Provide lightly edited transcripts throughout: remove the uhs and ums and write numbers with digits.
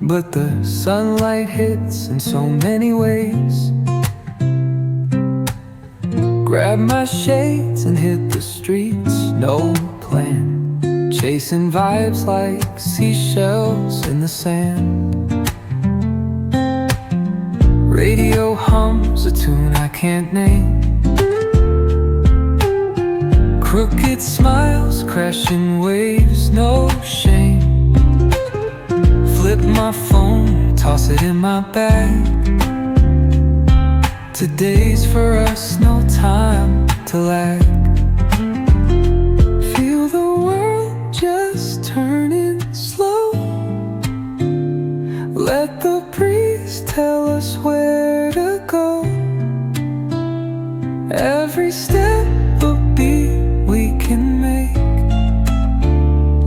but the sunlight hits in so many ways. Grab my shades and hit the streets, no plan, chasing vibes like seashells in the sand. Radio hums a tune I can't name. Crooked smiles, crashing waves, no shame. Flip my phone, toss it in my bag. Today's for us, no time to lag. Feel the world just turning slow. Let the breeze tell us where to go. Every step a beat we can make.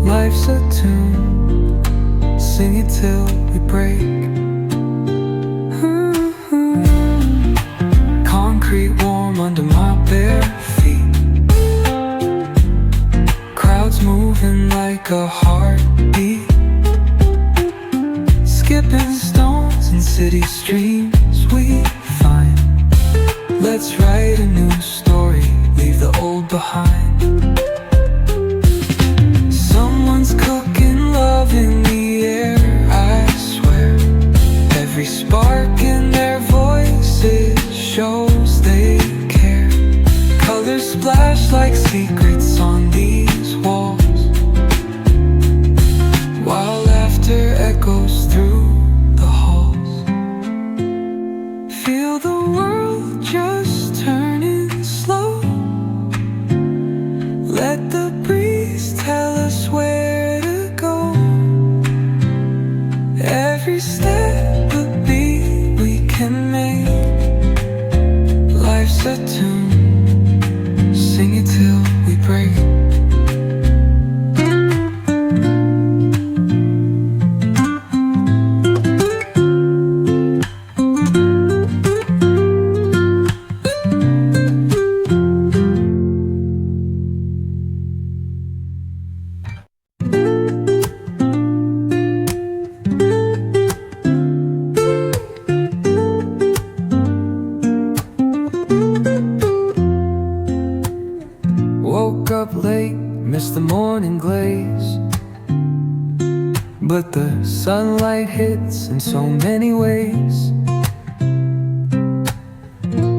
Life's a tune, sing it till we break. Concrete warm under my bare feet. Crowds moving like a heartbeat. Skipping stones in city streams we find. Let's write a new story, leave the old behind. Someone's cooking love in the air, I swear. Every spark in their voices shows they care. Colors splash like secrets on these walls, while laughter echoes through the halls. Feel the world just turning slow. Let the breeze tell us where to go. Every step a beat we can make. Life's a tune, sing it till we break. Woke up late, missed the morning glaze, but the sunlight hits in so many ways.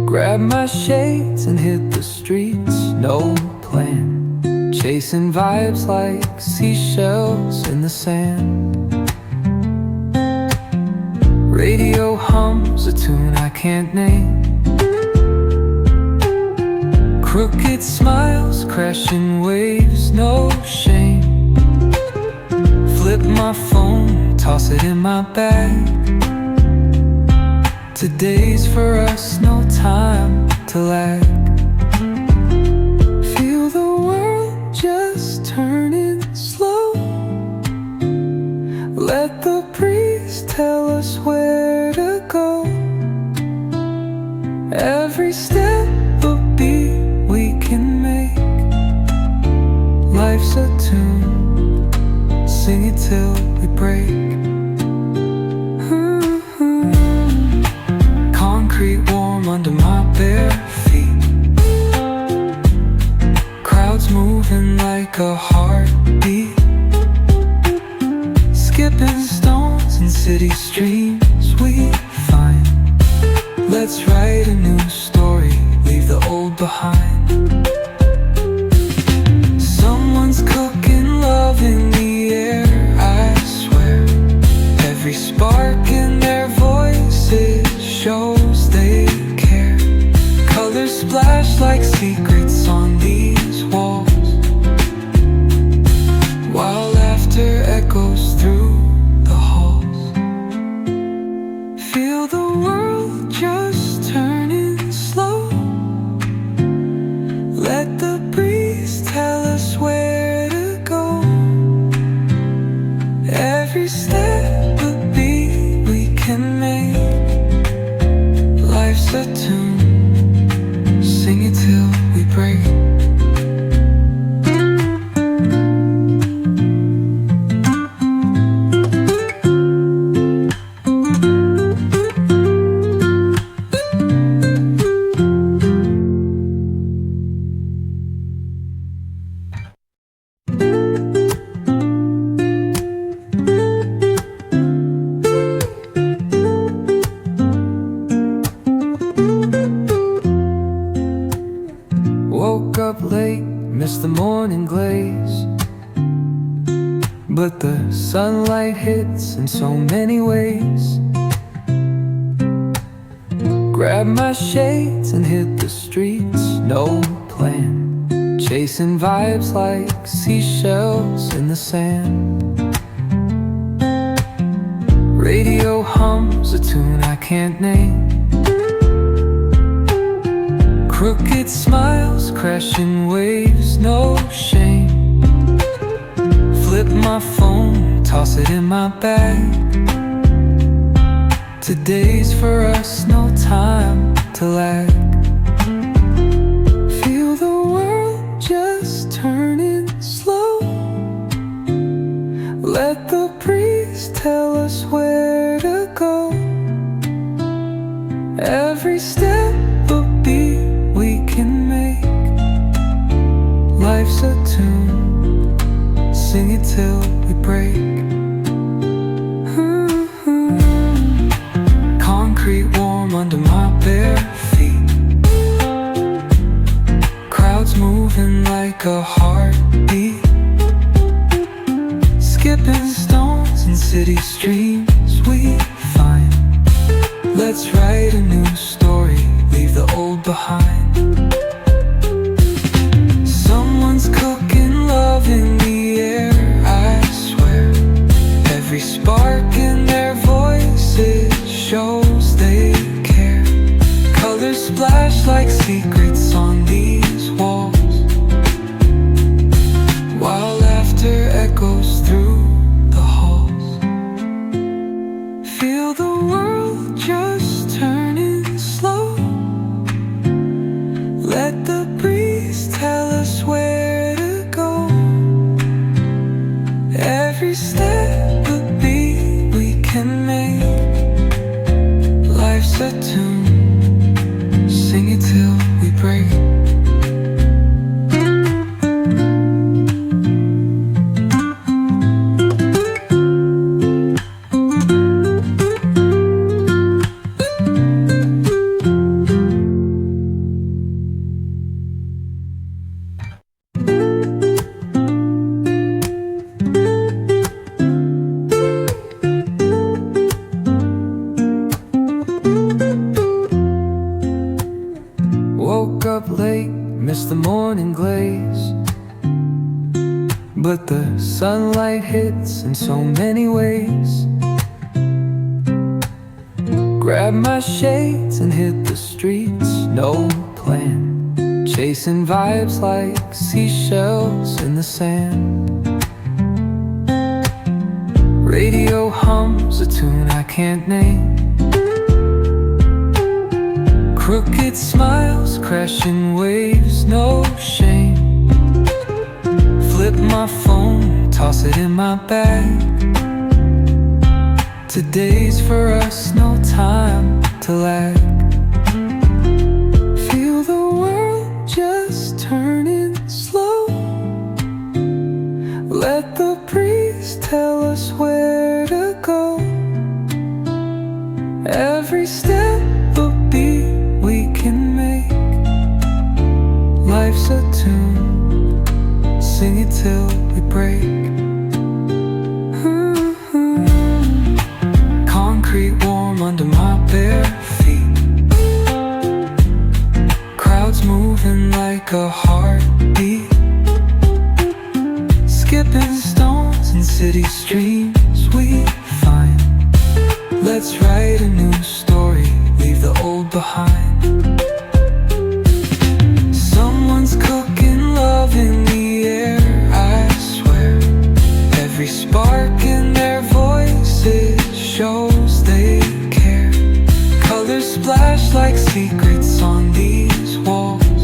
Grab my shades and hit the streets, no plan, chasing vibes like seashells in the sand. Radio hums a tune I can't name. Crooked smiles, crashing waves, no shame. Flip my phone, toss it in my bag. Today's for us, no time to lag. Feel the world just turning slow. Let the breeze tell us where to go. Every step a beat we can make. Life's a tune, sing it till we break. Concrete warm under my bare feet. Crowds moving like a heartbeat. Skipping stones in city streams we find. Let's write a new story, leave the old behind. Someone's cooking love in the air, I swear. Every spark in their voices shows they care. Colors splash like secrets on these walls, while laughter echoes through the halls. Feel the world just turning slow. Let the breeze tell us where to go. Every step a beat we can make. Life's a tune, sing it till we break. sunlight hits in so many ways. Grab my shades and hit the streets, no plan. Chasing vibes like seashells in the sand. Radio hums a tune I can't name. Crooked smiles, crashing waves, no shame. Flip my phone, toss it in my bag. Today's for us, no time to lag. Feel the world just turning slow. Let the breeze tell us where to go. Every step a beat we can make. Life's a tune, sing it till we break. Concrete warm under my bare feet. Crowds moving like a heartbeat. Skipping stones in city streams we find. Let's write a new story, leave the old behind. Someone's cooking love in the air, I swear. Every spark in their voices shows they care. Colors splash like secrets on these walls, while laughter echoes through the halls. Feel the world just turning slow. Let the breeze tell us where to go. Every step a beat we can make. Life's a tune, sing it till we break. Woke up late, missed the morning glaze, but the sunlight hits in so many ways. Grab my shades and hit the streets, no plan. Chasing vibes like seashells in the sand. Radio hums a tune I can't name. Crooked smiles, crashing waves, no shame. Flip my phone, toss it in my bag. Today's for us, no time to lag. Feel the world just turning slow. Let the breeze tell us where to go. Every step a beat we can make. Life's a tune, sing it till we break. Concrete warm under my bare feet. Crowds moving like a heartbeat. Skipping stones in city streams we find. Let's write a new story, leave the old behind. Someone's cooking love in the air, I swear. Every spark in their voices shows they care. Colors splash like secrets on these walls,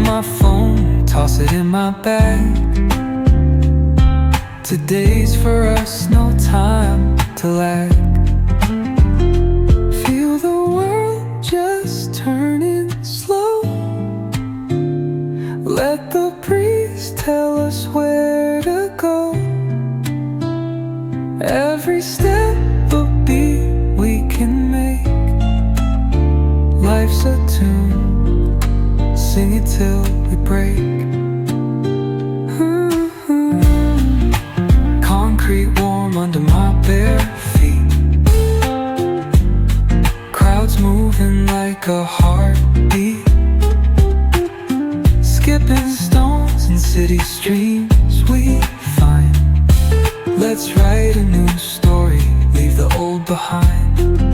my phone, toss it in my bag. Today's for us, no time to lag. Feel the world just turning slow. Let the breeze tell us where to go. Every step a beat we can make. Life's a tune, sing it till we break. Concrete warm under my bare feet. Crowds moving like a heartbeat. Skipping stones in city streams we find. Let's write a new story, leave the old behind.